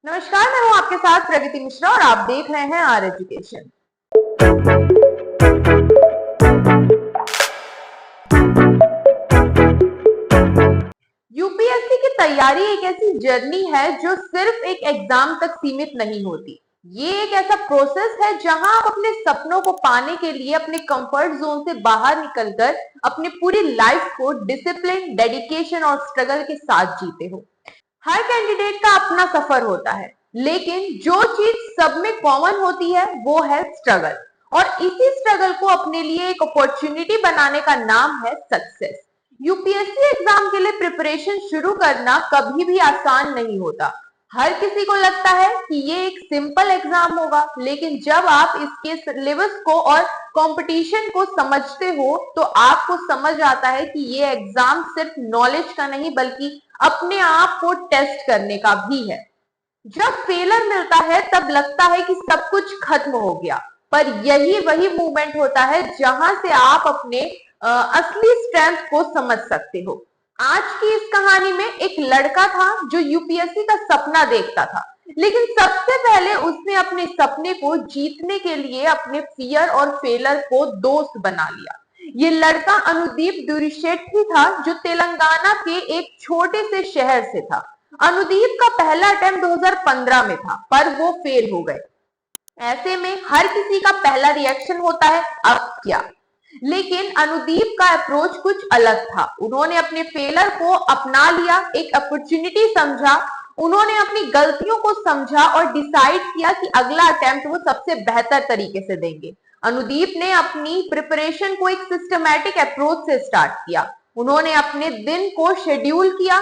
नमस्कार, मैं हूं आपके साथ प्रगति मिश्रा और आप देख रहे हैं आर एजुकेशन। यूपीएससी की तैयारी एक ऐसी जर्नी है जो सिर्फ एक एग्जाम तक सीमित नहीं होती। ये एक ऐसा प्रोसेस है जहां आप अपने सपनों को पाने के लिए अपने कंफर्ट जोन से बाहर निकलकर अपनी पूरी लाइफ को डिसिप्लिन, डेडिकेशन और स्ट्रगल के साथ जीते हो। हर कैंडिडेट का अपना सफर होता है, लेकिन जो चीज सब में कॉमन होती है वो है स्ट्रगल। और इसी स्ट्रगल को अपने लिए एक अपॉर्चुनिटी बनाने का नाम है सक्सेस। यूपीएससी एग्जाम के लिए प्रिपरेशन शुरू करना कभी भी आसान नहीं होता। हर किसी को लगता है कि ये एक सिंपल एग्जाम होगा, लेकिन जब आप इसके सिलेबस को और कंपटीशन को समझते हो तो आपको समझ आता है कि ये एग्जाम सिर्फ नॉलेज का नहीं बल्कि अपने आप को टेस्ट करने का भी है। जब फेलर मिलता है तब लगता है कि सब कुछ खत्म हो गया, पर यही वही मूवमेंट होता है जहां से आप अपने असली स्ट्रेंथ को समझ सकते हो। आज की इस कहानी में एक लड़का था जो यूपीएससी का सपना देखता था, लेकिन सबसे पहले उसने अपने सपने को जीतने के लिए अपने फियर और फेलर को दोस्त बना लिया। ये लड़का अनुदीप दुरिशेट्टी था जो तेलंगाना के एक छोटे से शहर से था। अनुदीप का पहला अटेम्प्ट 2015 में था, पर वो फेल हो गए। ऐसे में हर किसी का पहला रिएक्शन होता है अब क्या। लेकिन अनुदीप का अप्रोच कुछ अलग था। उन्होंने अपने फेलर को अपना लिया, एक अपॉर्चुनिटी समझा। उन्होंने अपनी गलतियों को समझा और डिसाइड किया कि अगला अटेम्प्ट वो सबसे बेहतर तरीके से देंगे। अनुदीप ने अपनी प्रिपरेशन को एक सिस्टमैटिक अप्रोच से स्टार्ट किया। उन्होंने अपने दिन को शेड्यूल किया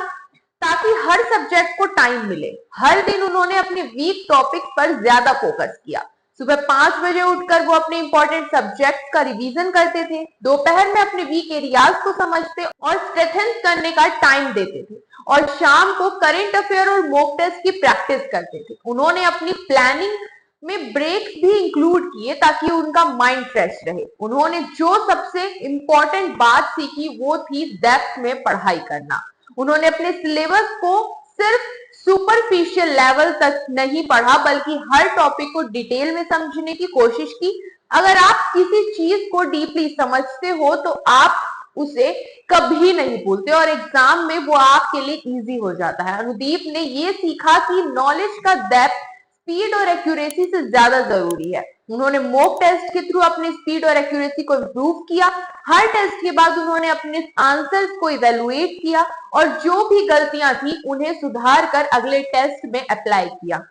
ताकि हर सब्जेक्ट को टाइम मिले। हर दिन उन्होंने अपने वीक टॉपिक पर ज्यादा फोकस किया। सुबह 5 बजे उठकर वो अपने इंपॉर्टेंट सब्जेक्ट का रिवीजन करते थे, दोपहर में अपने वीक एरियाज को समझते और स्ट्रेंथन करने का टाइम देते थे, और शाम को करंट अफेयर और मॉक टेस्ट की प्रैक्टिस करते थे। उन्होंने अपनी प्लानिंग में ब्रेक्स भी इंक्लूड किए ताकि उनका माइंड फ्रेश रहे। उन्होंने जो सबसे इंपॉर्टेंट बात सीखी वो थी डेप्थ में पढ़ाई करना। उन्होंने अपने सिलेबस को सिर्फ सुपरफिशियल लेवल तक नहीं पढ़ा, बल्कि हर टॉपिक को डिटेल में समझने की कोशिश की। अगर आप किसी चीज को डीपली समझते हो तो आप उसे कभी नहीं भूलते और एग्जाम में वो आपके लिए इजी हो जाता है। अनुदीप ने ये सीखा कि नॉलेज का डेप्थ स्पीड और एक्यूरेसी से ज्यादा जरूरी है। उन्होंने मॉक टेस्ट के थ्रू अपनी स्पीड और एक्यूरेसी को इंप्रूव किया। हर टेस्ट के बाद उन्होंने अपने आंसर्स को इवेलुएट किया और जो भी गलतियां थी उन्हें सुधार कर अगले टेस्ट में अप्लाई किया।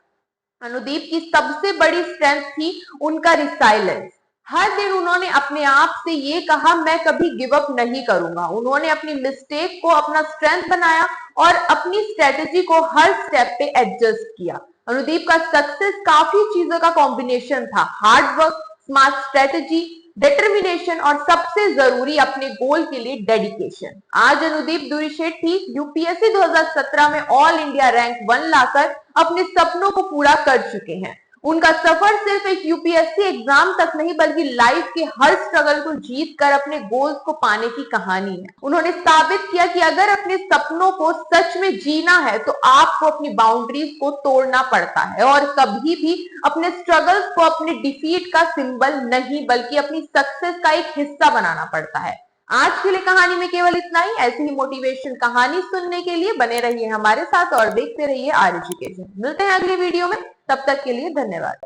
अनुदीप की सबसे बड़ी स्ट्रेंथ थी उनका रिसाइलेंस। हर दिन उन्होंने अपने आप से ये कहा, मैं कभी गिव अप नहीं करूंगा। उन्होंने अपनी मिस्टेक को अपना स्ट्रेंथ बनाया और अपनी स्ट्रेटेजी को हर स्टेप पे एडजस्ट किया। अनुदीप का सक्सेस काफी चीजों का कॉम्बिनेशन था, hard work, smart strategy, determination और सबसे जरूरी अपने गोल के लिए डेडिकेशन। आज अनुदीप दुरिशेट्टी यूपीएससी 2017 में ऑल इंडिया रैंक 1 लाकर अपने सपनों को पूरा कर चुके हैं। उनका सफर सिर्फ एक यूपीएससी एग्जाम तक नहीं बल्कि लाइफ के हर स्ट्रगल को जीत कर अपने गोल्स को पाने की कहानी है। उन्होंने साबित किया कि अगर अपने सपनों को सच में जीना है तो आपको अपनी बाउंड्रीज को तोड़ना पड़ता है और कभी भी अपने स्ट्रगल्स को अपने डिफीट का सिंबल नहीं बल्कि अपनी सक्सेस का एक हिस्सा बनाना पड़ता है। आज के लिए कहानी में केवल इतना ही। ऐसी ही मोटिवेशन कहानी सुनने के लिए बने रहिए हमारे साथ और देखते रहिए आर एजुकेशन। मिलते हैं अगले वीडियो में, तब तक के लिए धन्यवाद।